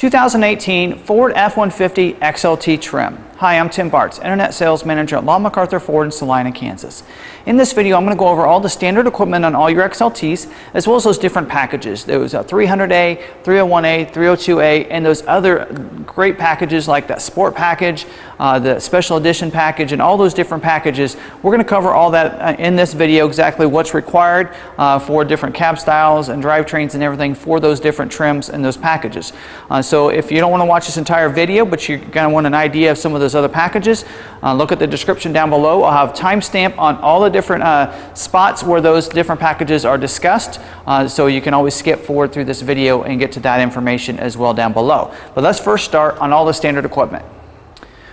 2018 Ford F-150 XLT trim. Hi, I'm Tim Bartz, Internet Sales Manager at McArthur Ford in Salina, Kansas. In this video, I'm going to go over all the standard equipment on all your XLTs, as well as those different packages. Those 300A, 301A, 302A, and those other great packages like that Sport Package, the Special Edition Package, and all those different packages. We're going to cover all that in this video, exactly what's required for different cab styles and drivetrains and everything for those different trims and those packages. So if you don't want to watch this entire video, but you're going to want an idea of some of those other packages, look at the description down below. I'll have timestamp on all the different spots where those different packages are discussed, so you can always skip forward through this video and get to that information as well down below. But let's first start on all the standard equipment.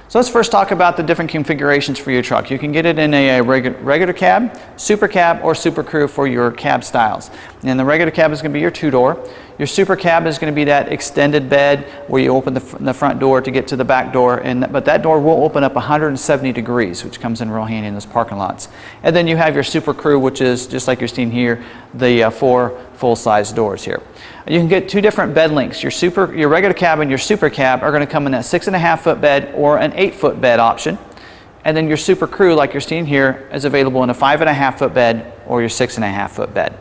So let's first talk about the different configurations for your truck. You can get it in a regular cab, super cab, or super crew for your cab styles. And the regular cab is going to be your two-door. Your super cab is going to be that extended bed where you open the front door to get to the back door, but that door will open up 170 degrees, which comes in real handy in those parking lots. And then you have your super crew, which is just like you're seeing here, the four full-size doors here. You can get two different bed lengths. Your regular cab and your super cab are going to come in that 6.5-foot bed or an 8-foot bed option. And then your super crew, like you're seeing here, is available in a 5.5-foot bed or your 6.5-foot bed.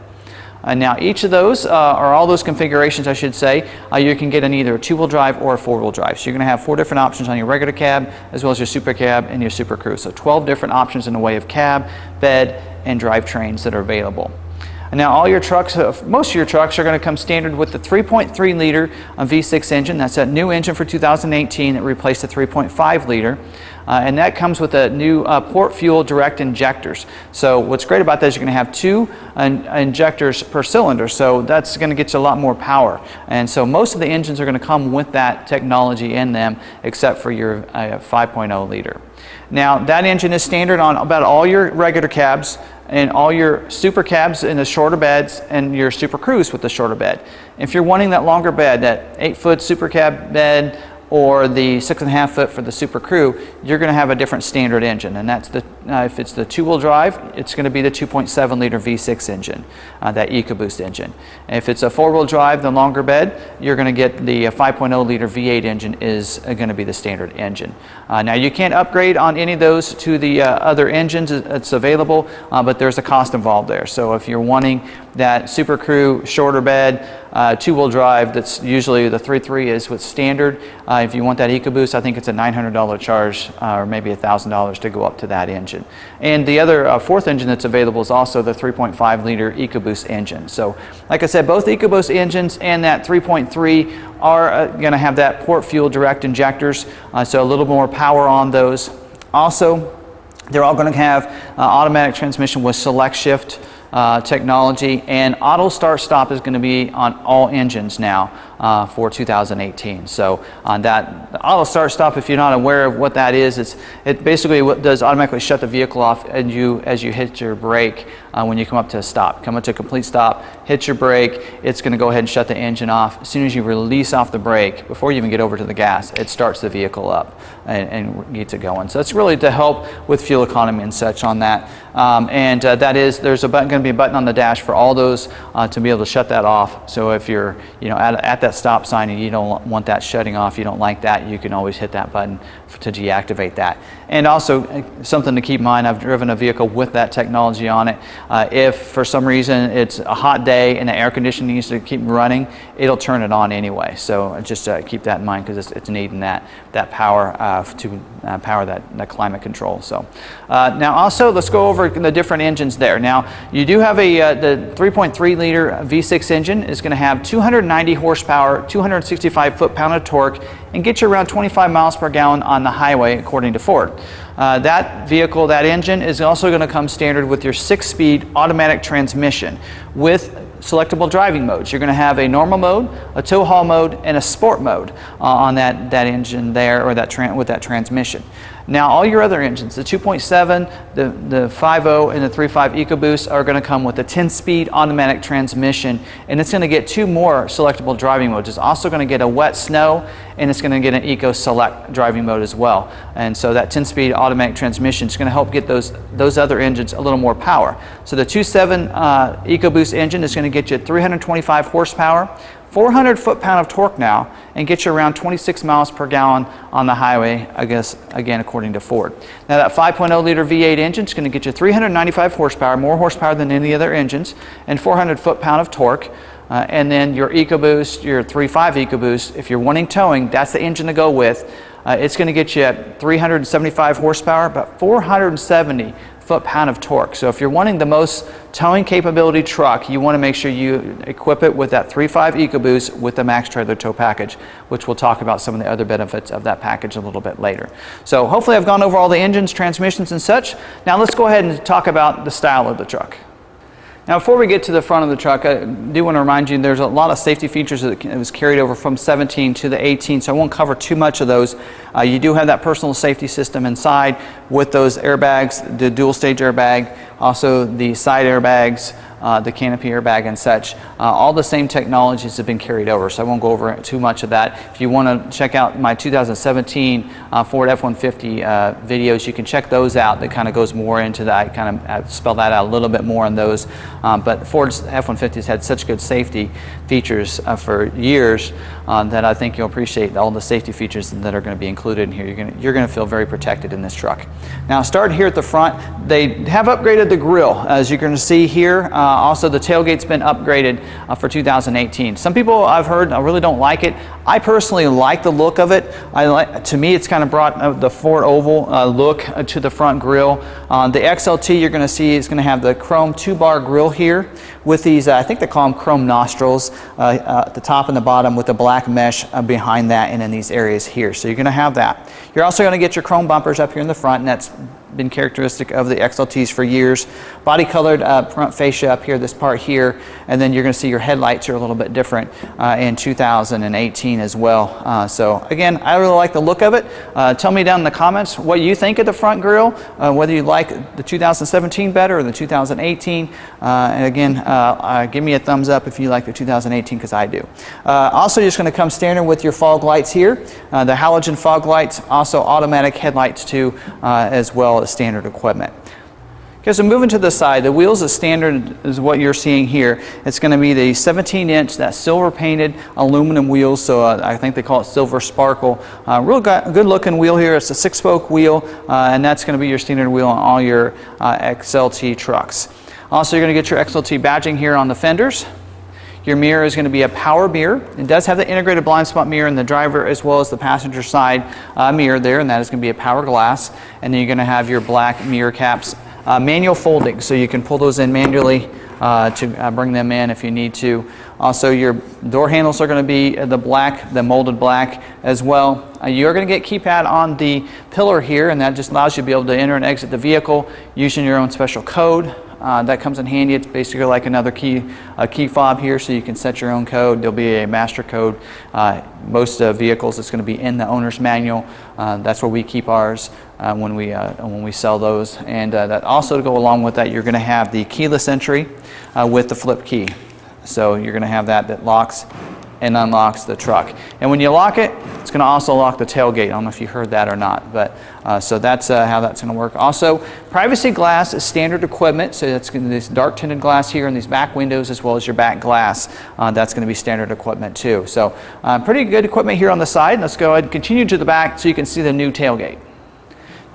Now each of those, or all those configurations I should say, you can get in either a two-wheel drive or a four-wheel drive. So you're going to have 4 different options on your regular cab as well as your super cab and your super crew. So 12 different options in the way of cab, bed, and drivetrains that are available. And now all your trucks, most of your trucks are going to come standard with the 3.3 liter V6 engine. That's that new engine for 2018 that replaced the 3.5 liter. And that comes with a new port fuel direct injectors. So what's great about that is you're going to have 2 injectors per cylinder, so that's going to get you a lot more power. And so most of the engines are going to come with that technology in them, except for your 5.0 liter. Now that engine is standard on about all your regular cabs and all your super cabs in the shorter beds and your super crews with the shorter bed. If you're wanting that longer bed, that 8-foot super cab bed or the 6.5-foot for the super crew, you're going to have a different standard engine, and that's the if it's the two-wheel drive, it's going to be the 2.7 liter V6 engine, that EcoBoost engine. If it's a four-wheel drive, the longer bed, you're going to get the 5.0 liter V8 engine is going to be the standard engine. Now you can't upgrade on any of those to the other engines that's available, but there's a cost involved there. So if you're wanting that super crew shorter bed, two-wheel drive, that's usually the 3.3 is what's standard. If you want that EcoBoost, I think it's a $900 charge or maybe $1,000 to go up to that engine. And the other fourth engine that's available is also the 3.5 liter EcoBoost engine. So like I said, both EcoBoost engines and that 3.3 are going to have that port fuel direct injectors, so a little more power on those. Also, they're all going to have automatic transmission with select shift technology, and auto start stop is going to be on all engines now for 2018. So on that auto start stop, if you're not aware of what that is, it basically does automatically shut the vehicle off and as you hit your brake when you come up to a stop. Come up to a complete stop, hit your brake, it's going to go ahead and shut the engine off. As soon as you release off the brake, before you even get over to the gas, it starts the vehicle up and gets it going. So it's really to help with fuel economy and such on that. There's going to be a button on the dash for all those to be able to shut that off. So if you're at that stop sign and you don't want that shutting off, you don't like that, you can always hit that button to deactivate that. And also something to keep in mind, I've driven a vehicle with that technology on it. If for some reason it's a hot day and the air conditioning needs to keep running, it'll turn it on anyway. So just keep that in mind, because it's needing that power to power that climate control. So now also let's go over the different engines there. Now you do have the 3.3 liter V6 engine is going to have 290 horsepower, 265 foot-pound of torque, and get you around 25 miles per gallon on the highway according to Ford. That vehicle, that engine, is also going to come standard with your 6-speed automatic transmission with selectable driving modes. You're going to have a normal mode, a tow haul mode, and a sport mode on that engine there, or with that transmission. Now all your other engines, the 2.7, the 5.0, and the 3.5 EcoBoost are going to come with a 10-speed automatic transmission, and it's going to get 2 more selectable driving modes. It's also going to get a wet snow, and it's going to get an Eco Select driving mode as well. And so that 10-speed automatic transmission is going to help get those other engines a little more power. So the 2.7 EcoBoost engine is going to get you 325 horsepower, 400 foot-pound of torque now, and get you around 26 miles per gallon on the highway, I guess, again, according to Ford. Now that 5.0 liter V8 engine is going to get you 395 horsepower, more horsepower than any other engines, and 400 foot-pound of torque. And then your EcoBoost, your 3.5 EcoBoost, if you're wanting towing, that's the engine to go with. It's going to get you at 375 horsepower, but 470 foot-pound of torque. So if you're wanting the most towing capability truck, you want to make sure you equip it with that 3.5 EcoBoost with the Max Trailer Tow Package, which we'll talk about some of the other benefits of that package a little bit later. So hopefully I've gone over all the engines, transmissions, and such. Now let's go ahead and talk about the style of the truck. Now before we get to the front of the truck, I do want to remind you there's a lot of safety features that was carried over from 17 to the 18, so I won't cover too much of those. You do have that personal safety system inside with those airbags, the dual stage airbag, also the side airbags, the canopy airbag and such. All the same technologies have been carried over, so I won't go over too much of that. If you want to check out my 2017 Ford F-150 videos, you can check those out. That kind of goes more into that, kind of spell that out a little bit more on those. But Ford's F-150 has had such good safety features for years that I think you'll appreciate all the safety features that are going to be included in here. You're going to feel very protected in this truck. Now, starting here at the front, they have upgraded the grille, as you're going to see here. Also, the tailgate's been upgraded for 2018. Some people I've heard really don't like it. I personally like the look of it. To me, it's kind of brought the Ford oval look to the front grille. The XLT you're going to see is going to have the chrome 2-bar grille here with these, I think they call them chrome nostrils at the top and the bottom with the black mesh behind that and in these areas here. So you're going to have that. You're also going to get your chrome bumpers up here in the front, and that's been characteristic of the XLTs for years. Body colored front fascia up here, this part here, and then you're going to see your headlights are a little bit different in 2018 as well. So again, I really like the look of it. Tell me down in the comments what you think of the front grille, whether you like the 2017 better or the 2018. And again, give me a thumbs up if you like the 2018, because I do. Also, you're just going to come standard with your fog lights here, the halogen fog lights, also automatic headlights too, as well as standard equipment. Okay, so moving to the side, the wheels as standard is what you're seeing here. It's going to be the 17-inch, that silver painted aluminum wheels, so I think they call it silver sparkle. Real good looking wheel here. It's a 6-spoke wheel, and that's going to be your standard wheel on all your XLT trucks. Also, you're going to get your XLT badging here on the fenders. Your mirror is going to be a power mirror. It does have the integrated blind spot mirror in the driver as well as the passenger side mirror there, and that is going to be a power glass. And then you're going to have your black mirror caps, manual folding, so you can pull those in manually to bring them in if you need to. Also, your door handles are going to be the molded black as well. You're going to get keypad on the pillar here, and that just allows you to be able to enter and exit the vehicle using your own special code. That comes in handy. It's basically like another key fob here, so you can set your own code. There'll be a master code. Most vehicles, it's going to be in the owner's manual. That's where we keep ours when we sell those. And that also, to go along with that, you're going to have the keyless entry with the flip key. So you're going to have that locks and unlocks the truck. And when you lock it, it's going to also lock the tailgate. I don't know if you heard that or not, but so that's how that's going to work. Also, privacy glass is standard equipment, so that's going to be this dark tinted glass here in these back windows as well as your back glass. That's going to be standard equipment too. So pretty good equipment here on the side. Let's go ahead and continue to the back so you can see the new tailgate.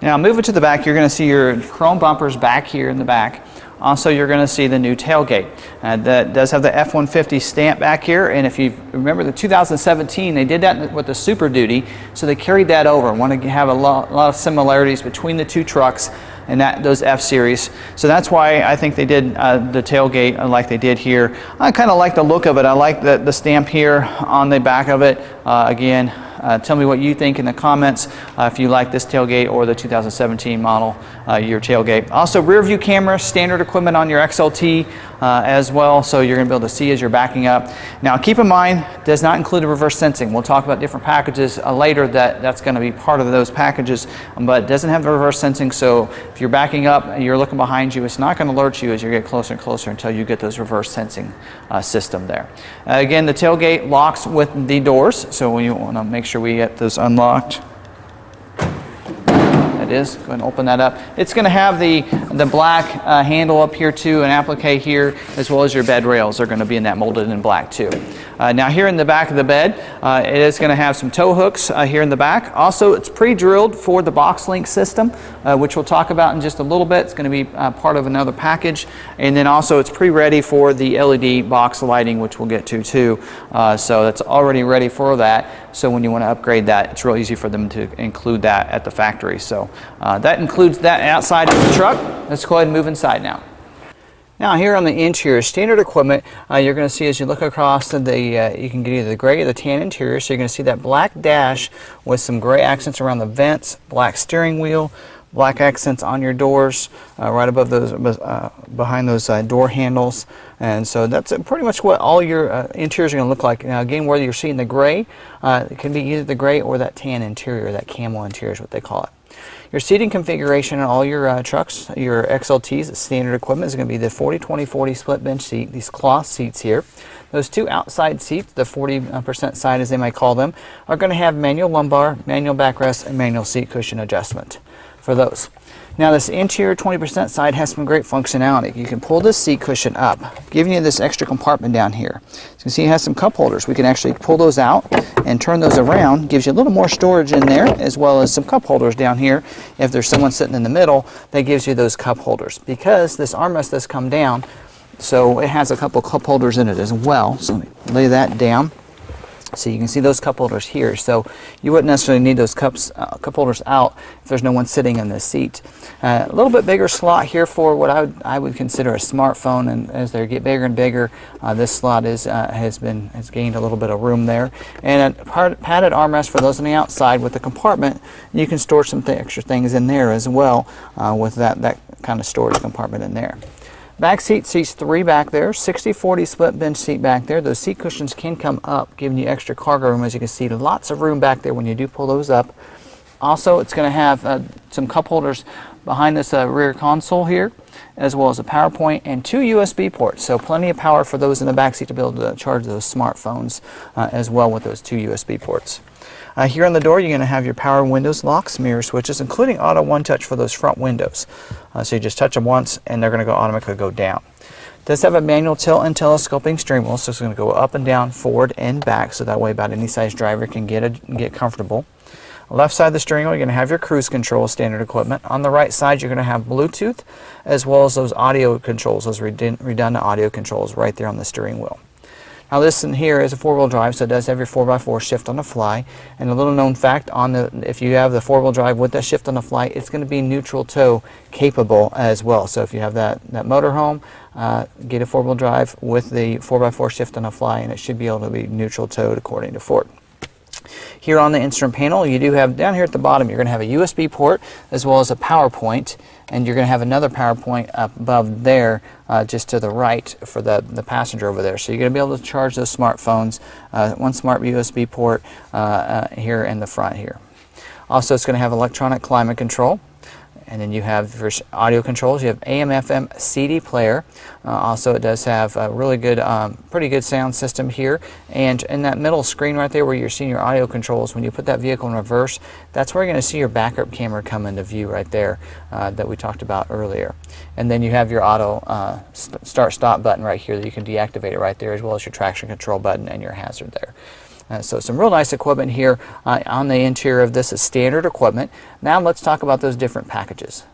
Now moving to the back, you're going to see your chrome bumpers back here in the back. Also, you're going to see the new tailgate. That does have the F-150 stamp back here, and if you remember the 2017, they did that with the Super Duty, so they carried that over. Want to have a lot of similarities between the two trucks and those F-Series. So that's why I think they did the tailgate like they did here. I kind of like the look of it. I like the stamp here on the back of it. Again, tell me what you think in the comments if you like this tailgate or the 2017 model, your tailgate. Also, rear view camera, standard equipment on your XLT as well, so you're going to be able to see as you're backing up. Now keep in mind, does not include a reverse sensing. We'll talk about different packages later that's going to be part of those packages, but it doesn't have the reverse sensing, so if you're backing up and you're looking behind you, it's not going to alert you as you get closer and closer until you get those reverse sensing system there. Again, the tailgate locks with the doors, so you want to make sure we get those unlocked. That it is. Go ahead and open that up. It's going to have the black handle up here too, and applique here, as well as your bed rails are going to be in that molded in black too. Now here in the back of the bed, it is going to have some tow hooks here in the back. Also, it's pre-drilled for the box link system, which we'll talk about in just a little bit. It's going to be part of another package. And then also it's pre-ready for the LED box lighting, which we'll get to too. So that's already ready for that. So when you want to upgrade that, it's real easy for them to include that at the factory. So that includes that outside of the truck. Let's go ahead and move inside now. Now here on the interior, standard equipment, you're going to see as you look across the, you can get either the gray or the tan interior. So you're going to see that black dash with some gray accents around the vents, black steering wheel, black accents on your doors, right above those, behind those door handles. And so that's pretty much what all your interiors are going to look like. Now again, whether you're seeing the gray, it can be either the gray or that tan interior, that camel interior is what they call it. Your seating configuration on all your trucks, your XLTs, standard equipment, is going to be the 40-20-40 split bench seat, these cloth seats here. Those two outside seats, the 40% side as they might call them, are going to have manual lumbar, manual backrest, and manual seat cushion adjustment for those. Now this interior 20% side has some great functionality. You can pull this seat cushion up, giving you this extra compartment down here. So you can see it has some cup holders. We can actually pull those out and turn those around. Gives you a little more storage in there, as well as some cup holders down here. If there's someone sitting in the middle, that gives you those cup holders. Because this armrest does come down, so it has a couple cup holders in it as well. So let me lay that down. So you can see those cup holders here. So you wouldn't necessarily need those cup holders out if there's no one sitting in this seat. A little bit bigger slot here for what I would consider a smartphone, and as they get bigger and bigger, this slot has gained a little bit of room there. And a padded armrest for those on the outside with the compartment. You can store some extra things in there as well with that kind of storage compartment in there. Back seat seats 3 back there, 60-40 split bench seat back there. Those seat cushions can come up, giving you extra cargo room. As you can see, lots of room back there when you do pull those up. Also, it's going to have some cup holders behind this rear console here, as well as a power point and 2 USB ports. So plenty of power for those in the back seat to be able to charge those smartphones as well with those 2 USB ports. Here on the door, you're going to have your power windows, locks, mirror switches, including auto one-touch for those front windows. So you just touch them once and they're going to go automatically go down. It does have a manual tilt and telescoping steering wheel, so it's going to go up and down, forward and back, so that way about any size driver can get comfortable. Left side of the steering wheel, you're going to have your cruise control standard equipment. On the right side, you're going to have Bluetooth, as well as those audio controls, those redundant audio controls right there on the steering wheel. Now this in here is a 4-wheel drive, so it does have your 4x4 shift on the fly. And a little known fact, if you have the 4-wheel drive with that shift on the fly, it's going to be neutral tow capable as well. So if you have that motorhome, get a 4-wheel drive with the 4x4 shift on the fly, and it should be able to be neutral towed according to Ford. Here on the instrument panel, you do have, down here at the bottom, you're going to have a USB port as well as a power point, and you're going to have another power point up above there just to the right for the passenger over there. So you're going to be able to charge those smartphones, one smart USB port here in the front here. Also, it's going to have electronic climate control. And then you have for audio controls, you have AM/FM CD player. Also, it does have a really good, pretty good sound system here. And in that middle screen right there where you're seeing your audio controls, when you put that vehicle in reverse, that's where you're going to see your backup camera come into view right there that we talked about earlier. And then you have your auto start-stop button right here that you can deactivate it right there, as well as your traction control button and your hazard there. So some real nice equipment here on the interior of this is standard equipment. Now let's talk about those different packages.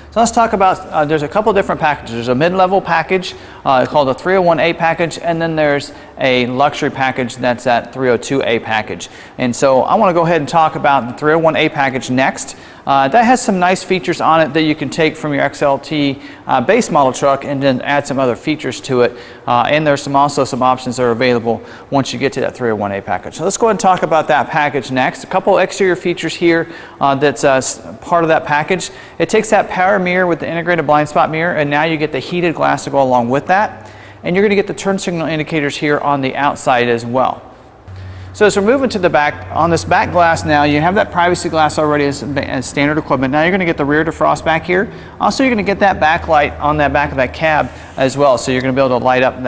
So let's talk about, there's a couple different packages. There's a mid-level package called a 301A package, and then there's a luxury package that's that 302A package. And so I want to go ahead and talk about the 301A package next. That has some nice features on it that you can take from your XLT base model truck and then add some other features to it. And there's also some options that are available once you get to that 301A package. So let's go ahead and talk about that package next. A couple exterior features here that's part of that package. It takes that power mirror with the integrated blind spot mirror, and now you get the heated glass to go along with that. And you're going to get the turn signal indicators here on the outside as well. So as we're moving to the back, on this back glass now, you have that privacy glass already as standard equipment. Now you're going to get the rear defrost back here. Also, you're going to get that backlight on that back of that cab as well. So you're going to be able to light up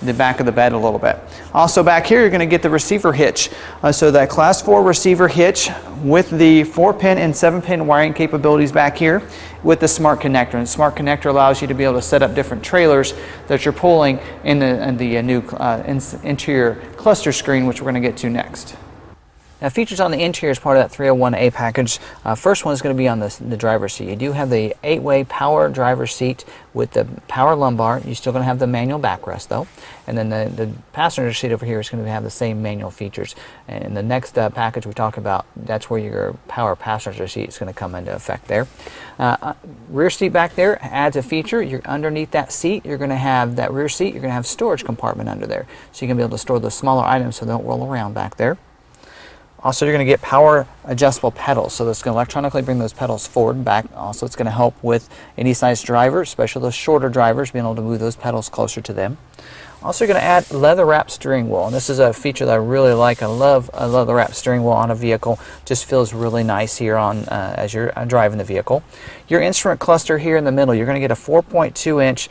the back of the bed a little bit. Also back here, you're going to get the receiver hitch. So that Class 4 receiver hitch with the 4-pin and 7-pin wiring capabilities back here with the smart connector. And the smart connector allows you to be able to set up different trailers that you're pulling in the new interior cluster screen, which we're going to get to next. Now, features on the interior as part of that 301A package. First one is going to be on the driver's seat. You do have the 8-way power driver's seat with the power lumbar. You're still going to have the manual backrest though. And then the passenger seat over here is going to have the same manual features. And the next package we talk about, that's where your power passenger seat is going to come into effect there. Rear seat back there adds a feature. You're underneath that seat, you're going to have that rear seat, you're going to have storage compartment under there. So you can be able to store those smaller items so they don't roll around back there. Also, you're going to get power adjustable pedals, so it's going to electronically bring those pedals forward and back. Also, it's going to help with any size driver, especially those shorter drivers, being able to move those pedals closer to them. Also, you're going to add leather wrap steering wheel, and this is a feature that I really like. I love a leather wrap steering wheel on a vehicle. Just feels really nice here on as you're driving the vehicle. Your instrument cluster here in the middle, you're going to get a 4.2-inch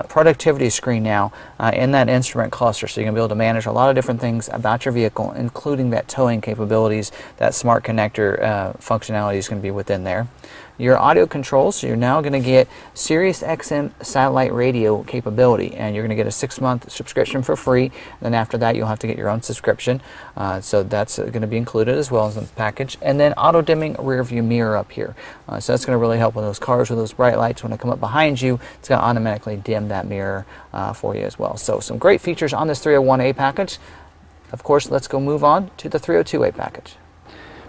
productivity screen now in that instrument cluster, so you're going to be able to manage a lot of different things about your vehicle, including that towing capabilities. That smart connector functionality is going to be within there. Your audio controls, so you're now going to get Sirius XM satellite radio capability, and you're going to get a 6-month subscription for free. Then after that, you'll have to get your own subscription. So that's going to be included as well as in the package. And then auto dimming rear view mirror up here. So that's going to really help with those cars with those bright lights. When they come up behind you, it's going to automatically dim that mirror for you as well. So some great features on this 301A package. Of course, let's go move on to the 302A package.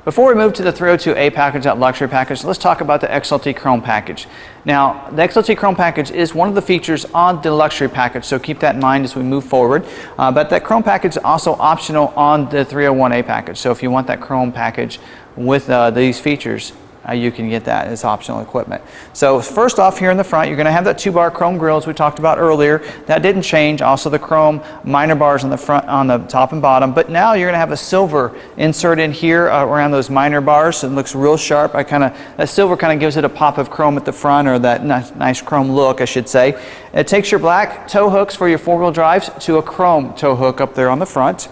Before we move to the 302A package, that luxury package, let's talk about the XLT Chrome Package. Now, the XLT Chrome Package is one of the features on the luxury package, so keep that in mind as we move forward. But that Chrome Package is also optional on the 301A package. So if you want that Chrome Package with these features, you can get that as optional equipment. So first off, here in the front, you're going to have that 2-bar chrome grille as we talked about earlier. That didn't change. Also the chrome minor bars on the front, on the top and bottom. But now you're going to have a silver insert in here around those minor bars. So it looks real sharp. That silver kind of gives it a pop of chrome at the front, or that nice chrome look, I should say. It takes your black tow hooks for your 4-wheel drives to a chrome tow hook up there on the front.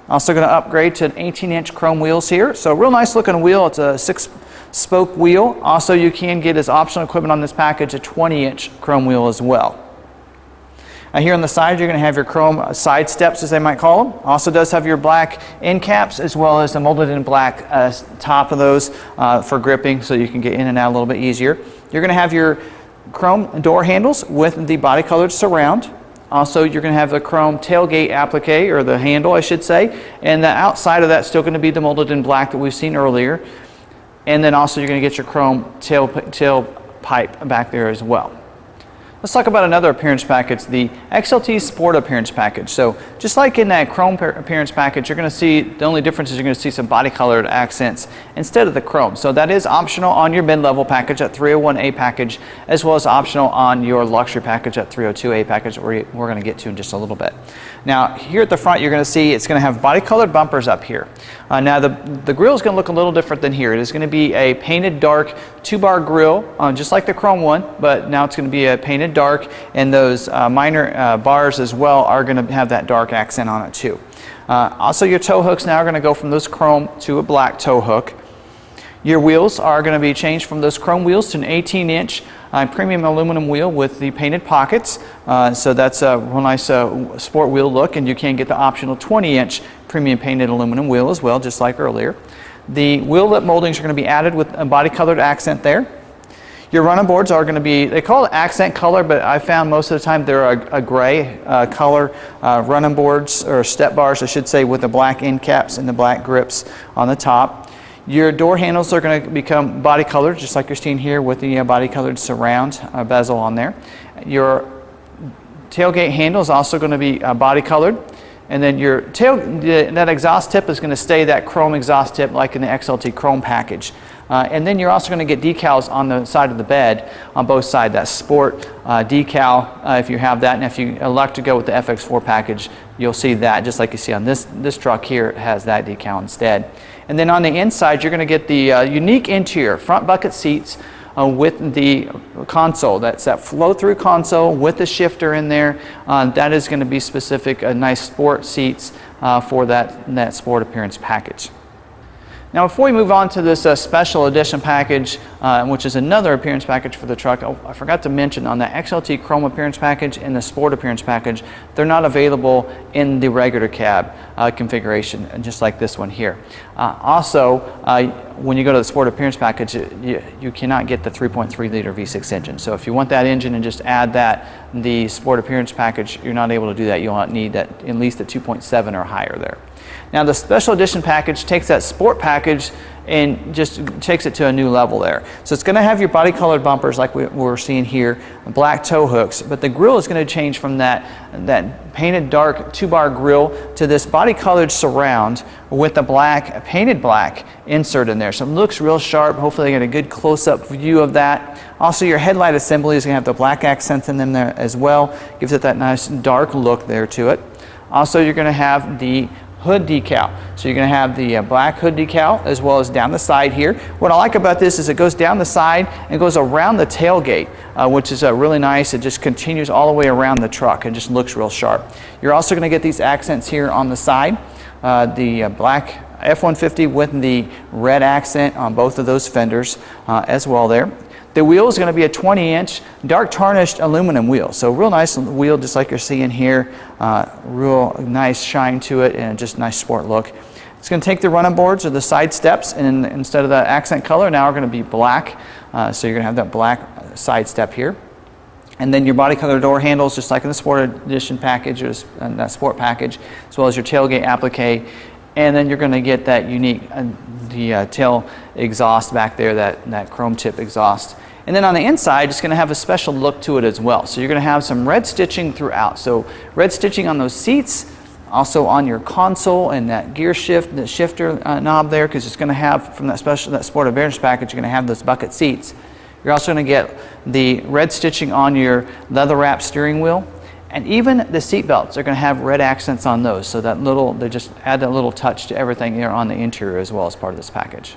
Also going to upgrade to an 18-inch chrome wheels here. So real nice looking wheel. It's a 6-spoke wheel. Also, you can get as optional equipment on this package a 20-inch chrome wheel as well. Here on the side, you're going to have your chrome side steps, as they might call them. Also does have your black end caps, as well as the molded in black top of those for gripping, so you can get in and out a little bit easier. You're going to have your chrome door handles with the body colored surround. Also, you're going to have the chrome tailgate applique, or the handle, I should say, and the outside of that's still going to be the molded in black that we've seen earlier. And then also you're going to get your chrome tail pipe back there as well. Let's talk about another appearance package, the XLT Sport Appearance Package. So just like in that chrome appearance package, you're going to see, the only difference is you're going to see some body colored accents instead of the chrome. So that is optional on your mid-level package at 301A package, as well as optional on your luxury package at 302A package that we're going to get to in just a little bit. Now here at the front, you're going to see it's going to have body colored bumpers up here. Now the grille is going to look a little different than here. It is going to be a painted dark 2-bar grille, just like the chrome one, but now it's going to be a painted dark, and those minor bars as well are going to have that dark accent on it too. Also, your tow hooks now are going to go from those chrome to a black tow hook. Your wheels are going to be changed from those chrome wheels to an 18-inch premium aluminum wheel with the painted pockets. So that's a real nice sport wheel look, and you can get the optional 20-inch premium painted aluminum wheel as well, just like earlier. The wheel lip moldings are going to be added with a body colored accent there. Your running boards are going to be, they call it accent color, but I found most of the time they're a gray color running boards, or step bars I should say, with the black end caps and the black grips on the top. Your door handles are going to become body colored, just like you're seeing here with the body colored surround bezel on there. Your tailgate handle is also going to be body colored. And then your that exhaust tip is going to stay that chrome exhaust tip like in the XLT Chrome Package. And then you're also going to get decals on the side of the bed on both sides, that sport decal if you have that, and if you elect to go with the FX4 package, you'll see that, just like you see on this truck here, it has that decal instead. And then on the inside, you're going to get the unique interior front bucket seats with the console. That's that flow-through console with the shifter in there. That is going to be specific, nice sport seats for that sport appearance package. Now before we move on to this special edition package, which is another appearance package for the truck, I forgot to mention on the XLT Chrome appearance package and the Sport appearance package, they're not available in the regular cab configuration, just like this one here. Also, when you go to the Sport appearance package, you cannot get the 3.3 liter V6 engine. So if you want that engine and just add that, the Sport appearance package, you're not able to do that. You'll need that at least a 2.7 or higher there. Now the special edition package takes that Sport package and just takes it to a new level there. So it's going to have your body colored bumpers like we're seeing here, black tow hooks, but the grille is going to change from that painted dark 2-bar grille to this body colored surround with the black, painted black insert in there. So it looks real sharp. Hopefully you get a good close-up view of that. Also your headlight assembly is going to have the black accents in them there as well. Gives it that nice dark look there to it. Also you're going to have the hood decal. So you're going to have the black hood decal as well as down the side here. What I like about this is it goes down the side and goes around the tailgate, which is really nice. It just continues all the way around the truck and just looks real sharp. You're also going to get these accents here on the side, the black F-150 with the red accent on both of those fenders as well there. The wheel is going to be a 20-inch dark tarnished aluminum wheel. So real nice wheel, just like you're seeing here. Real nice shine to it and just nice sport look. It's going to take the running boards or the side steps, and instead of the accent color, now are going to be black. So you're going to have that black side step here. And then your body color door handles, just like in the Sport Edition package or that Sport package, as well as your tailgate applique. And then you're going to get that unique the tail exhaust back there, that chrome tip exhaust. And then on the inside, it's going to have a special look to it as well. So you're going to have some red stitching throughout. So red stitching on those seats, also on your console and that gear shift, the shifter knob there, because it's going to have from that Sport Appearance package, you're going to have those bucket seats. You're also going to get the red stitching on your leather wrap steering wheel. And even the seat belts are going to have red accents on those. So that they just add that little touch to everything here on the interior as well as part of this package.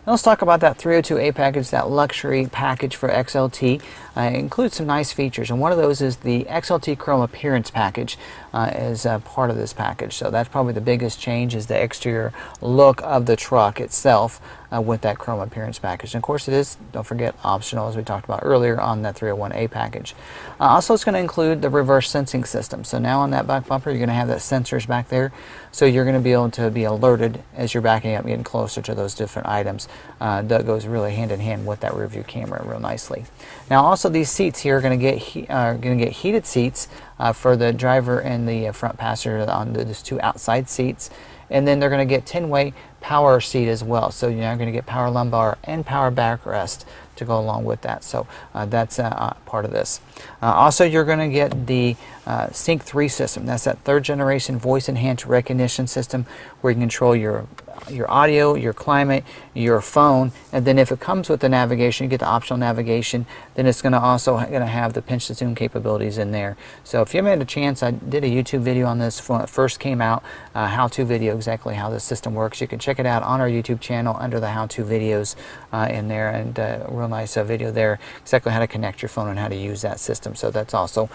Now let's talk about that 302A package, that luxury package for XLT. It includes some nice features, and one of those is the XLT Chrome Appearance package as part of this package. So that's probably the biggest change, is the exterior look of the truck itself with that Chrome Appearance package. And of course it is, don't forget, optional, as we talked about earlier on that 301A package. Also it's going to include the reverse sensing system. So now on that back bumper you're going to have that sensors back there, so you're going to be able to be alerted as you're backing up, getting closer to those different items. That goes really hand in hand with that rear view camera real nicely. Now also these seats here are going to get heated seats for the driver and the front passenger on those two outside seats. And then they're going to get 10-way power seat as well. So you're now going to get power lumbar and power backrest to go along with that. So that's part of this. Also, you're going to get the Sync 3 system. That's that third generation voice enhanced recognition system where you can control your audio, your climate, your phone, and then if it comes with the navigation, you get the optional navigation, then it's going to also have the pinch to zoom capabilities in there. So if you haven't had a chance, I did a YouTube video on this when it first came out, how-to video, exactly how this system works. You can check it out on our YouTube channel under the how-to videos in there, and a real nice video there, exactly how to connect your phone and how to use that system. So that's also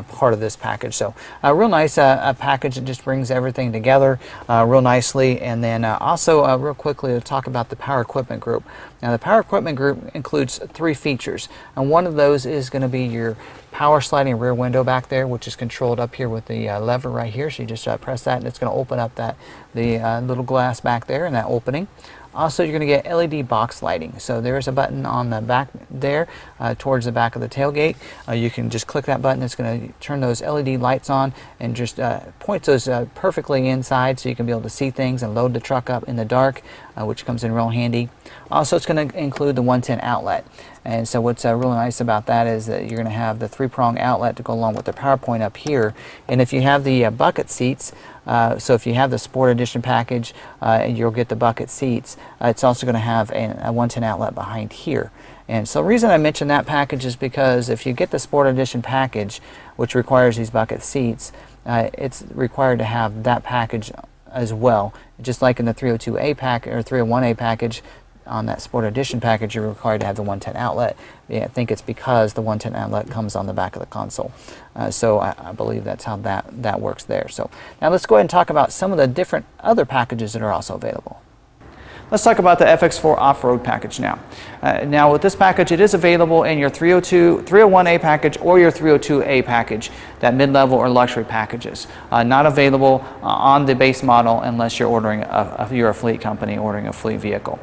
part of this package. So a real nice package that just brings everything together real nicely. And then also real quickly to talk about the power equipment group. Now the power equipment group includes 3 features, and one of those is going to be your power sliding rear window back there, which is controlled up here with the lever right here. So you just press that and it's going to open up the little glass back there in that opening. Also, you're going to get LED box lighting. So there's a button on the back there towards the back of the tailgate. You can just click that button. It's going to turn those LED lights on and just point those perfectly inside, so you can be able to see things and load the truck up in the dark, which comes in real handy. Also, it's going to include the 110 outlet. And so what's really nice about that is that you're going to have the 3-prong outlet to go along with the power point up here. And if you have the bucket seats, so if you have the Sport Edition package, you'll get the bucket seats. It's also going to have a 110 outlet behind here. And so the reason I mention that package is because if you get the Sport Edition package, which requires these bucket seats, it's required to have that package as well. Just like in the 302A pack or 301A package, on that Sport Edition package, you're required to have the 110 outlet. Yeah, I think it's because the 110 outlet comes on the back of the console. So I believe that's how that works there. So now let's go ahead and talk about some of the different other packages that are also available. Let's talk about the FX4 Off Road Package now. Now with this package, it is available in your 301A package or your 302A package, that mid-level or luxury packages. Not available on the base model unless you're ordering you're a fleet company ordering a fleet vehicle.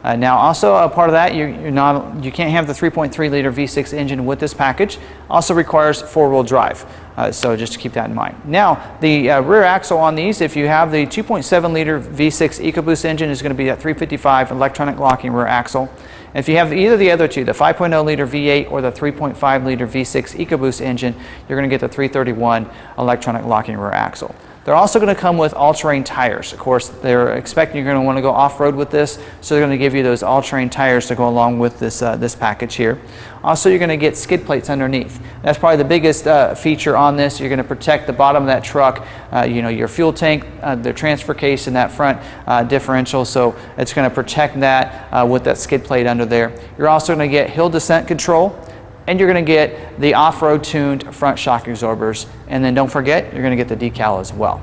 Now also a part of that, you can't have the 3.3 liter V6 engine with this package. Also requires 4-wheel drive. So just to keep that in mind. Now the rear axle on these, if you have the 2.7 liter V6 EcoBoost engine, is going to be that 355 electronic locking rear axle. If you have either the other two, the 5.0 liter V8 or the 3.5 liter V6 EcoBoost engine, you're going to get the 331 electronic locking rear axle. They're also going to come with all-terrain tires. Of course, they're expecting you're going to want to go off-road with this, so they're going to give you those all-terrain tires to go along with this, this package here. Also, you're going to get skid plates underneath. That's probably the biggest feature on this. You're going to protect the bottom of that truck, you know, your fuel tank, the transfer case in that front differential, so it's going to protect that with that skid plate under there. You're also going to get hill descent control. And you're going to get the off-road tuned front shock absorbers, and then don't forget, you're going to get the decal as well.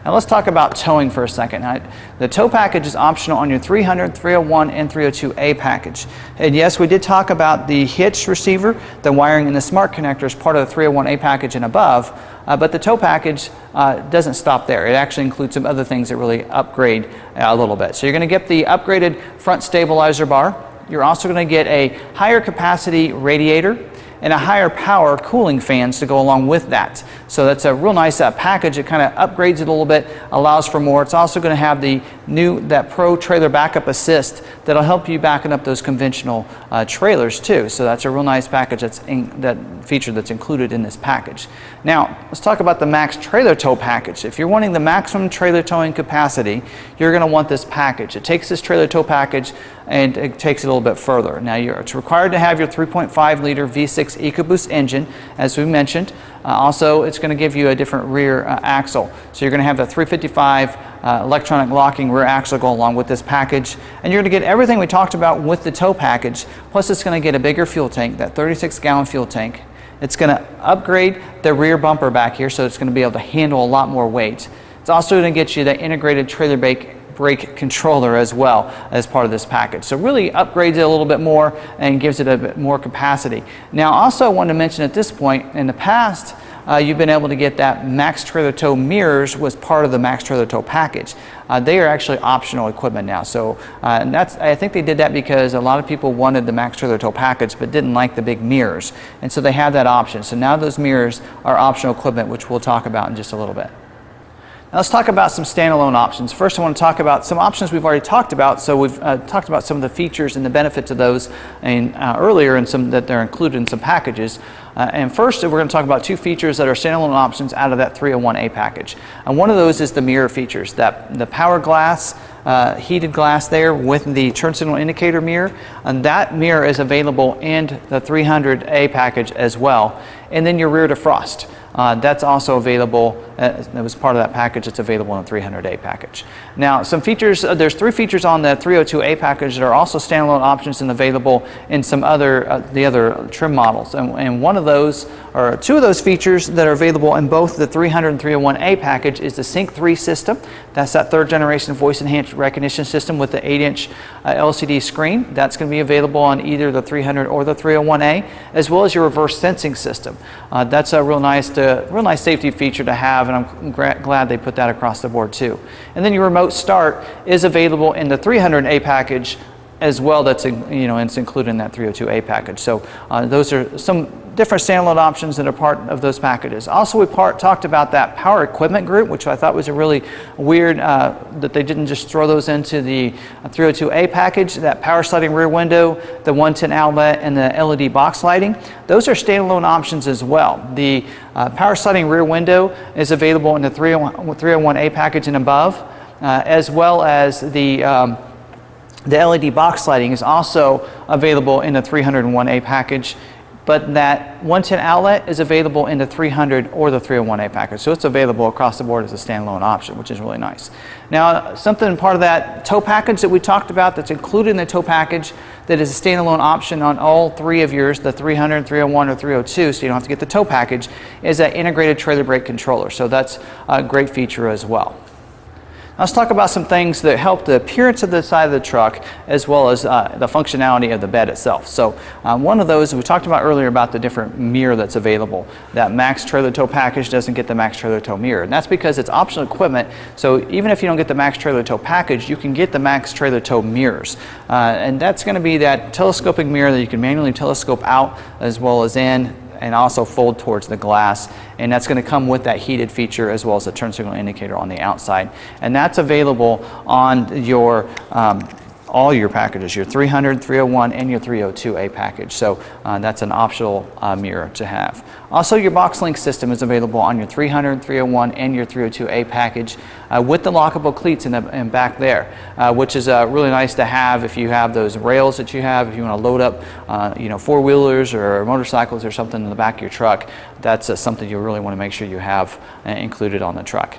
Now let's talk about towing for a second. Now, the tow package is optional on your 300, 301, and 302A package. And yes, we did talk about the hitch receiver, the wiring, and the smart connector as part of the 301A package and above, but the tow package doesn't stop there. It actually includes some other things that really upgrade a little bit. So you're going to get the upgraded front stabilizer bar. You're also going to get a higher capacity radiator and a higher power cooling fans to go along with that. So that's a real nice package. It kind of upgrades it a little bit, allows for more. It's also going to have the that Pro Trailer Backup Assist that'll help you backing up those conventional trailers too. So that's a real nice package, that feature that's included in this package. Now let's talk about the Max Trailer Tow Package. If you're wanting the maximum trailer towing capacity, you're going to want this package. It takes this trailer tow package and it takes it a little bit further. Now it's required to have your 3.5 liter V6 EcoBoost engine, as we mentioned. Also, it's going to give you a different rear axle. So you're going to have the 355 electronic locking rear axle go along with this package. And you're going to get everything we talked about with the tow package. Plus, it's going to get a bigger fuel tank, that 36-gallon fuel tank. It's going to upgrade the rear bumper back here, so it's going to be able to handle a lot more weight. It's also going to get you the integrated trailer brake controller as well as part of this package. So really upgrades it a little bit more and gives it a bit more capacity. Now also I wanted to mention at this point, in the past you've been able to get that Max Trailer Tow mirrors was part of the Max Trailer Tow package. They are actually optional equipment now. So and I think they did that because a lot of people wanted the Max Trailer Tow package but didn't like the big mirrors. And so they have that option. So now those mirrors are optional equipment, which we'll talk about in just a little bit. Now let's talk about some standalone options. First I want to talk about some options we've already talked about. So we've talked about some of the features and the benefits of those earlier, and some that they're included in some packages. And first we're going to talk about two features that are standalone options out of that 301A package. And one of those is the mirror features, the power glass, heated glass there with the turn signal indicator mirror. And that mirror is available in the 300A package as well. And then your rear defrost. That's also available, that was part of that package. It's available in the 300A package. Now some features, there's 3 features on the 302A package that are also standalone options and available in some other, the other trim models. And one of those, or 2 of those features that are available in both the 300 and 301A package is the Sync 3 system. That's that 3rd generation voice enhanced recognition system with the 8-inch LCD screen. That's going to be available on either the 300 or the 301A, as well as your reverse sensing system. That's a real nice safety feature to have, and I'm glad they put that across the board too. And then your remote start is available in the 300A package as well. That's it's included in that 302A package. So those are some different standalone options that are part of those packages. Also, we talked about that power equipment group, which I thought was a really weird that they didn't just throw those into the 302A package. That power sliding rear window, the 110 outlet, and the LED box lighting. Those are standalone options as well. The power sliding rear window is available in the 301A package and above, as well as the LED box lighting is also available in the 301A package. but that 110 outlet is available in the 300 or the 301A package. So it's available across the board as a standalone option, which is really nice. Now, something part of that tow package that we talked about that's included in the tow package that is a standalone option on all three of yours, the 300, 301, or 302, so you don't have to get the tow package, is that integrated trailer brake controller. So that's a great feature as well. Let's talk about some things that help the appearance of the side of the truck as well as the functionality of the bed itself. So one of those we talked about earlier about the different mirror that's available. That Max Trailer Tow package doesn't get the Max Trailer Tow mirror, and that's because it's optional equipment. So even if you don't get the Max Trailer Tow package, you can get the Max Trailer Tow mirrors, and that's going to be that telescoping mirror that you can manually telescope out as well as in, and also fold towards the glass, and that's going to come with that heated feature as well as a turn signal indicator on the outside, and that's available on your all your packages, your 300, 301, and your 302A package. So that's an optional mirror to have. Also, your box link system is available on your 300, 301, and your 302A package with the lockable cleats in back there, which is really nice to have if you have those rails that you have, if you want to load up you know, four-wheelers or motorcycles or something in the back of your truck. That's something you really want to make sure you have included on the truck.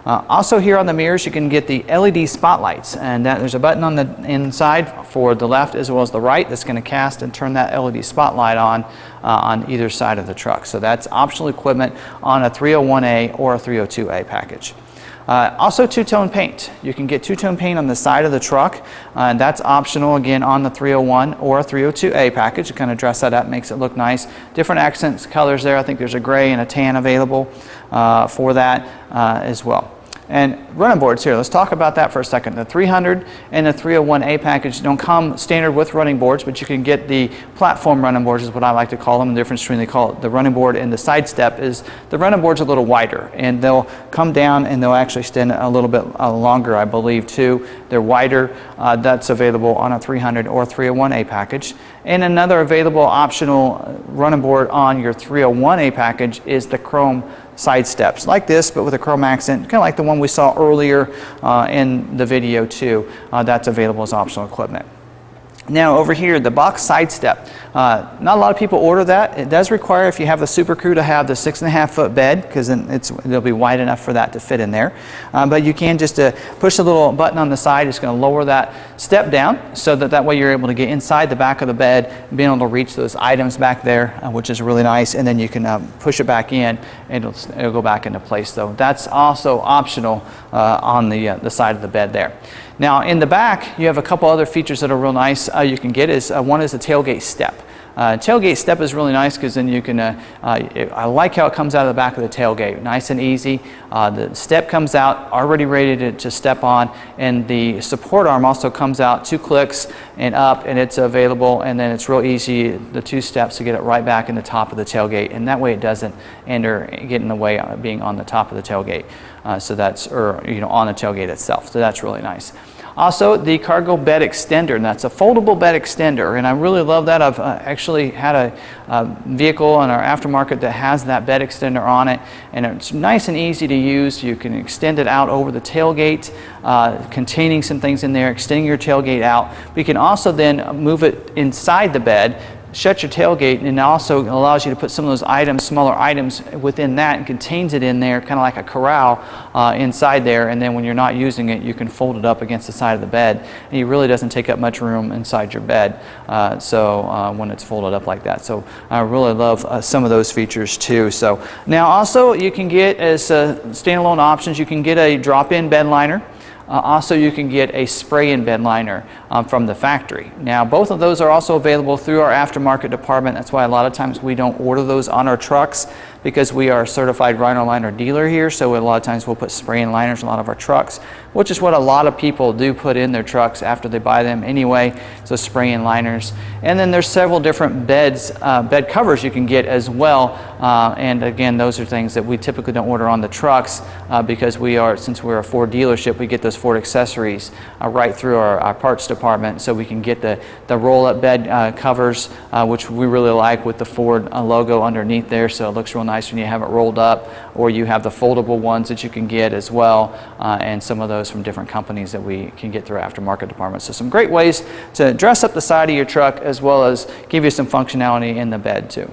Also here on the mirrors you can get the LED spotlights, and there's a button on the inside for the left as well as the right that's going to cast and turn that LED spotlight on either side of the truck. So that's optional equipment on a 301A or a 302A package. Also two-tone paint. You can get two-tone paint on the side of the truck, and that's optional again on the 301 or a 302A package to kind of dress that up, makes it look nice. Different accents, colors there. I think there's a gray and a tan available for that as well. And running boards here, let's talk about that for a second. The 300 and the 301A package don't come standard with running boards, but you can get the platform running boards is what I like to call them. The difference between they call it the running board and the side step is the running board's a little wider, and they'll come down and they'll actually extend a little bit longer, I believe, too. They're wider. That's available on a 300 or 301A package. And another available optional running board on your 301A package is the chrome side steps, like this, but with a chrome accent, kind of like the one we saw earlier in the video too. That's available as optional equipment. Now over here, the box side step. Not a lot of people order that. It does require, if you have the Super Crew, to have the 6.5-foot bed, because then it'll be wide enough for that to fit in there. But you can just push the little button on the side. It's going to lower that step down so that way you're able to get inside the back of the bed, being able to reach those items back there, which is really nice. And then you can push it back in, and it'll go back into place. So that's also optional on the side of the bed there. Now in the back, you have a couple other features that are real nice. You can get one is a tailgate step. Tailgate step is really nice because then you can, I like how it comes out of the back of the tailgate, nice and easy. The step comes out already ready to step on, and the support arm also comes out 2 clicks and up, and it's available, and then it's real easy, the 2 steps to get it right back in the top of the tailgate, and that way it doesn't get in the way of being on the top of the tailgate. So that's, or on the tailgate itself. So that's really nice. Also, the cargo bed extender, and that's a foldable bed extender, and I really love that. I've actually had a vehicle in our aftermarket that has that bed extender on it, and it's nice and easy to use. You can extend it out over the tailgate, containing some things in there, extending your tailgate out. But you can also then move it inside the bed, shut your tailgate, and it also allows you to put some of those items, smaller items within that, and contains it in there, kind of like a corral inside there, and then when you're not using it, you can fold it up against the side of the bed, and it really doesn't take up much room inside your bed when it's folded up like that. So I really love some of those features too. So now also you can get, as standalone options, you can get a drop-in bed liner. Also, you can get a spray-in bed liner from the factory. Now, both of those are also available through our aftermarket department. That's why a lot of times we don't order those on our trucks, because we are a certified Rhino liner dealer here. So a lot of times we'll put spray-in liners in a lot of our trucks, which is what a lot of people do put in their trucks after they buy them anyway. So spray-in liners. And then there's several different bed covers you can get as well. And again, those are things that we typically don't order on the trucks because since we're a Ford dealership, we get those Ford accessories right through our parts department. So we can get the roll-up bed covers, which we really like, with the Ford logo underneath there. So it looks real nice nice when you have it rolled up, or you have the foldable ones that you can get as well, and some of those from different companies that we can get through aftermarket departments. So some great ways to dress up the side of your truck as well as give you some functionality in the bed too.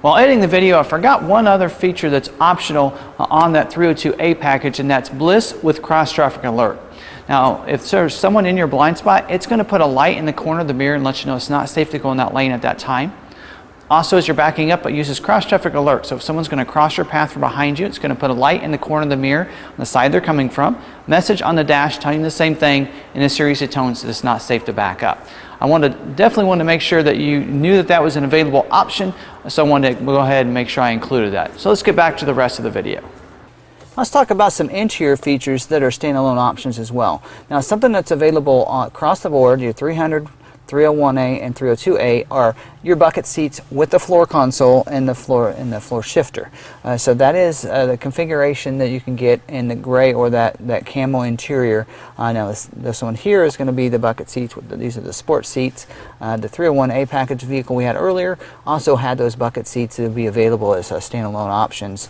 While editing the video, I forgot one other feature that's optional on that 302A package, and that's Bliss with cross traffic alert. Now, if there's someone in your blind spot, it's going to put a light in the corner of the mirror and let you know it's not safe to go in that lane at that time. Also, as you're backing up, it uses cross traffic alert. So if someone's going to cross your path from behind you, it's going to put a light in the corner of the mirror on the side they're coming from, message on the dash telling you the same thing in a series of tones that it's not safe to back up. Definitely wanted to make sure that you knew that that was an available option, so I wanted to go ahead and make sure I included that. So let's get back to the rest of the video. Let's talk about some interior features that are standalone options as well. Now, something that's available across the board, your 300, 301A and 302A are your bucket seats with the floor console and the floor shifter. So that is the configuration that you can get in the gray or that camo interior. Now this one here is going to be the bucket seats. These are the sport seats. The 301A package vehicle we had earlier also had those bucket seats that would be available as standalone options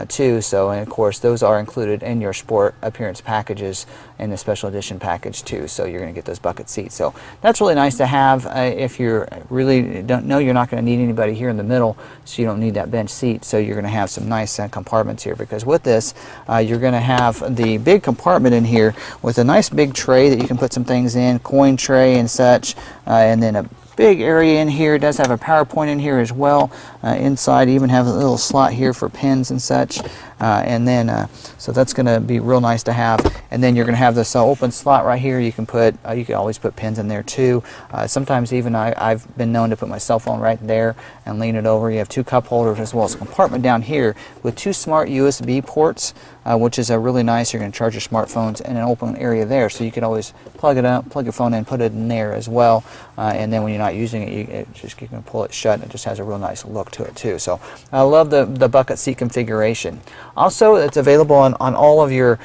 too. So, and of course those are included in your sport appearance packages and the special edition package too. So you're going to get those bucket seats. So that's really nice to have if you're really don't know you're not going to need anybody here in the middle, so you don't need that bench seat. So you're going to have some nice compartments here, because with this you're going to have the big compartment in here with a nice big tray that you can put some things in, coin tray and such, and then a big area in here. It does have a power point in here as well. Inside even have a little slot here for pins and such, and then so that's going to be real nice to have. And then you're going to have this open slot right here. You can put you can always put pins in there too. Sometimes even I've been known to put my cell phone right there and lean it over. You have two cup holders as well as a compartment down here with two smart USB ports, which is a really nice. You're going to charge your smartphones in an open area there, so you can always plug it up, plug your phone in, put it in there as well. And then when you're not using it, you can pull it shut, and it just has a real nice look to it too. So I love the bucket seat configuration. Also, it's available on all of your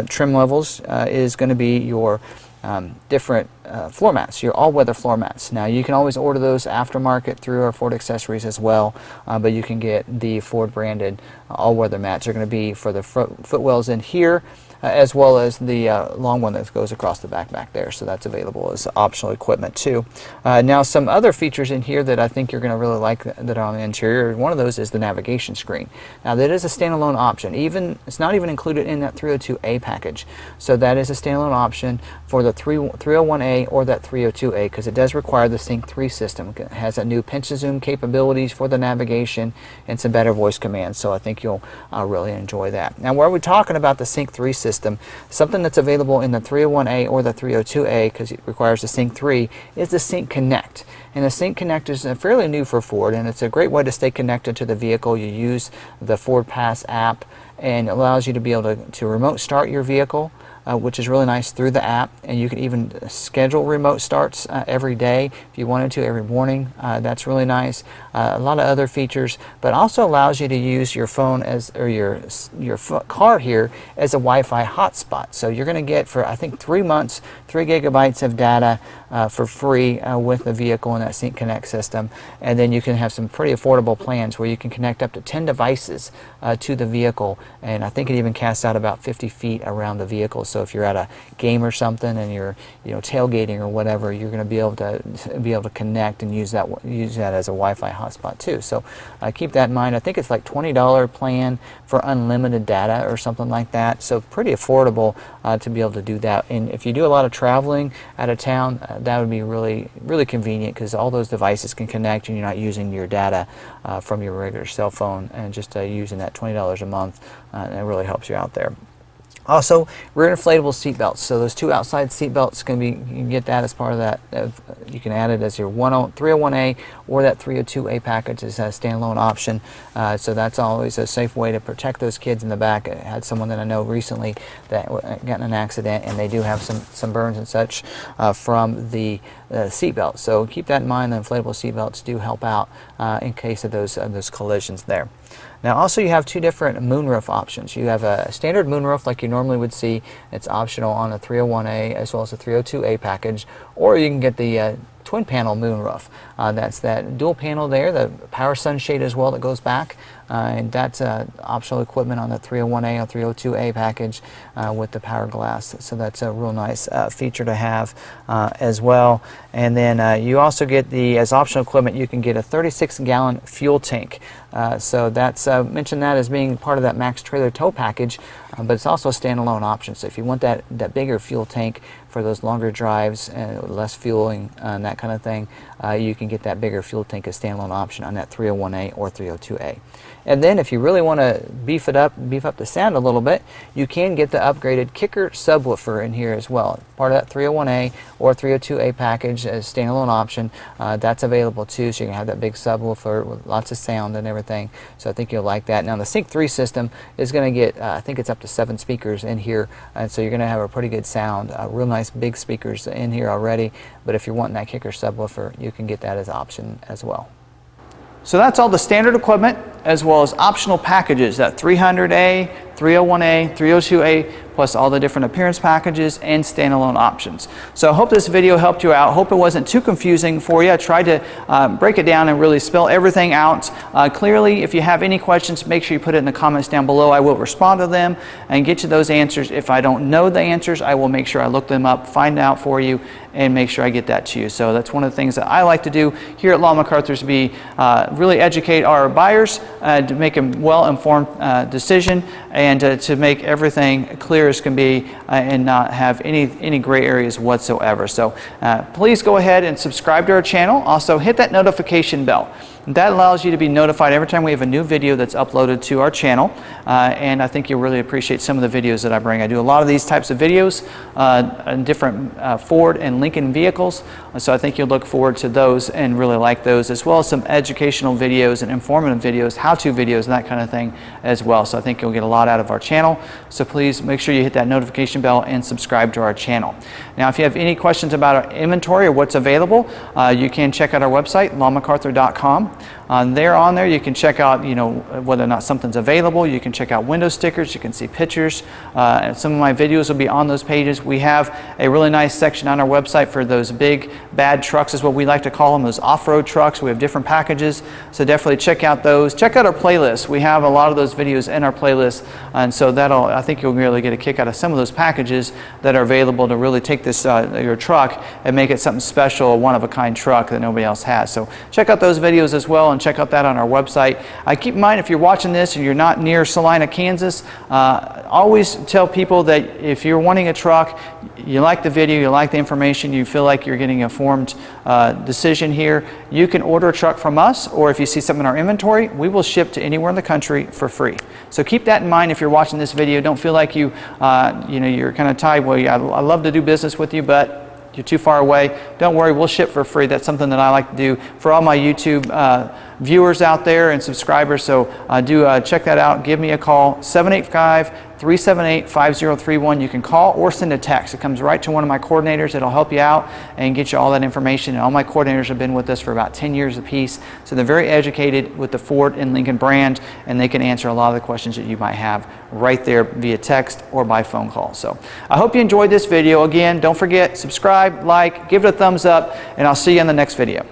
trim levels. Is going to be your different floor mats, your all-weather floor mats. Now you can always order those aftermarket through our Ford accessories as well, but you can get the Ford branded all-weather mats. They're going to be for the footwells in here, as well as the long one that goes across the back there. So that's available as optional equipment too. Now some other features in here that I think you're going to really like that are on the interior. One of those is the navigation screen. Now that is a standalone option. It's not even included in that 302A package. So that is a standalone option for the 301A or that 302A, because it does require the Sync 3 system. It has a new pinch and zoom capabilities for the navigation and some better voice commands. So I think you'll really enjoy that. Now, where we're talking about the Sync 3 system, something that's available in the 301A or the 302A, because it requires the Sync 3, is the Sync Connect. And the Sync Connect is fairly new for Ford, and it's a great way to stay connected to the vehicle. You use the Ford Pass app, and it allows you to be able to remote start your vehicle, which is really nice through the app, and you can even schedule remote starts every day if you wanted to, every morning. That's really nice. A lot of other features, but also allows you to use your phone or your car here as a Wi-Fi hotspot. So you're going to get, for I think 3 months, 3 gigabytes of data for free with the vehicle in that Sync Connect system, and then you can have some pretty affordable plans where you can connect up to 10 devices to the vehicle, and I think it even casts out about 50 feet around the vehicle. So if you're at a game or something and you're tailgating or whatever, you're going to be able to connect and use that as a Wi-Fi hotspot too. So keep that in mind. I think it's like $20 plan for unlimited data or something like that. So pretty affordable to be able to do that. And if you do a lot of traveling out of town, that would be really convenient, because all those devices can connect and you're not using your data from your regular cell phone, and just using that $20 a month, and it really helps you out there. Also, rear inflatable seat belts. So those two outside seat belts you can get that as part of that. You can add it as your 301A or that 302A package as a standalone option. So that's always a safe way to protect those kids in the back. I had someone that I know recently that got in an accident, and they do have some burns and such from the seat belt. So keep that in mind. The inflatable seat belts do help out in case of those collisions there. Now also you have two different moonroof options. You have a standard moonroof like you normally would see. It's optional on a 301A as well as a 302A package, or you can get the twin panel moonroof. That's that dual panel there, the power sunshade as well that goes back. And that's optional equipment on the 301A or 302A package with the power glass. So that's a real nice feature to have as well. And then you also get as optional equipment, you can get a 36-gallon fuel tank. So that's mentioned that as being part of that Max Trailer Tow package, but it's also a standalone option. So if you want that bigger fuel tank for those longer drives, less fueling and that kind of thing, you can get that bigger fuel tank as standalone option on that 301A or 302A. And then if you really want to beef up the sound a little bit, you can get the upgraded kicker subwoofer in here as well. Part of that 301A or 302A package as standalone option. That's available too, so you can have that big subwoofer with lots of sound and everything. So I think you'll like that. Now the Sync 3 system is going to get, I think it's up to 7 speakers in here, and so you're going to have a pretty good sound. Real nice big speakers in here already, but if you're wanting that kicker subwoofer, you can get that as option as well. So that's all the standard equipment as well as optional packages, that 300A, 301A, 302A, plus all the different appearance packages and standalone options. So I hope this video helped you out. Hope it wasn't too confusing for you. I tried to break it down and really spell everything out clearly. If you have any questions, make sure you put it in the comments down below. I will respond to them and get you those answers. If I don't know the answers, I will make sure I look them up, find out for you, and make sure I get that to you. So that's one of the things that I like to do here at Law McArthur, to be really educate our buyers to make a well-informed decision, and to make everything clear as can be and not have any gray areas whatsoever. So please go ahead and subscribe to our channel. Also hit that notification bell. That allows you to be notified every time we have a new video that's uploaded to our channel, and I think you'll really appreciate some of the videos that I bring. I do a lot of these types of videos on different Ford and Lincoln vehicles, so I think you'll look forward to those and really like those, as well as some educational videos and informative videos, how-to videos and that kind of thing as well. So I think you'll get a lot out of our channel, so please make sure you hit that notification bell and subscribe to our channel. Now if you have any questions about our inventory or what's available, you can check out our website, lawmcarthur.com. On there you can check out, whether or not something's available. You can check out window stickers, you can see pictures. Some of my videos will be on those pages. We have a really nice section on our website for those big bad trucks, is what we like to call them, those off-road trucks. We have different packages, so definitely check out those. Check out our playlist. We have a lot of those videos in our playlist, and so I think you'll really get a kick out of some of those packages that are available to really take this your truck and make it something special, a one-of-a-kind truck that nobody else has. So check out those videos as well, and check out that on our website. Keep in mind, if you're watching this and you're not near Salina, Kansas, always tell people that if you're wanting a truck, you like the video, you like the information, you feel like you're getting an informed decision here, you can order a truck from us, or if you see something in our inventory, we will ship to anywhere in the country for free. So keep that in mind if you're watching this video. Don't feel like you're kind of tied. Well, I love to do business with you, but you're too far away. Don't worry, we'll ship for free. That's something that I like to do for all my YouTube viewers out there and subscribers. So do check that out. Give me a call, 785-378-5031. You can call or send a text. It comes right to one of my coordinators. It'll help you out and get you all that information. And all my coordinators have been with us for about 10 years apiece. So they're very educated with the Ford and Lincoln brand, and they can answer a lot of the questions that you might have right there via text or by phone call. So I hope you enjoyed this video. Again, don't forget, subscribe, like, give it a thumbs up, and I'll see you in the next video.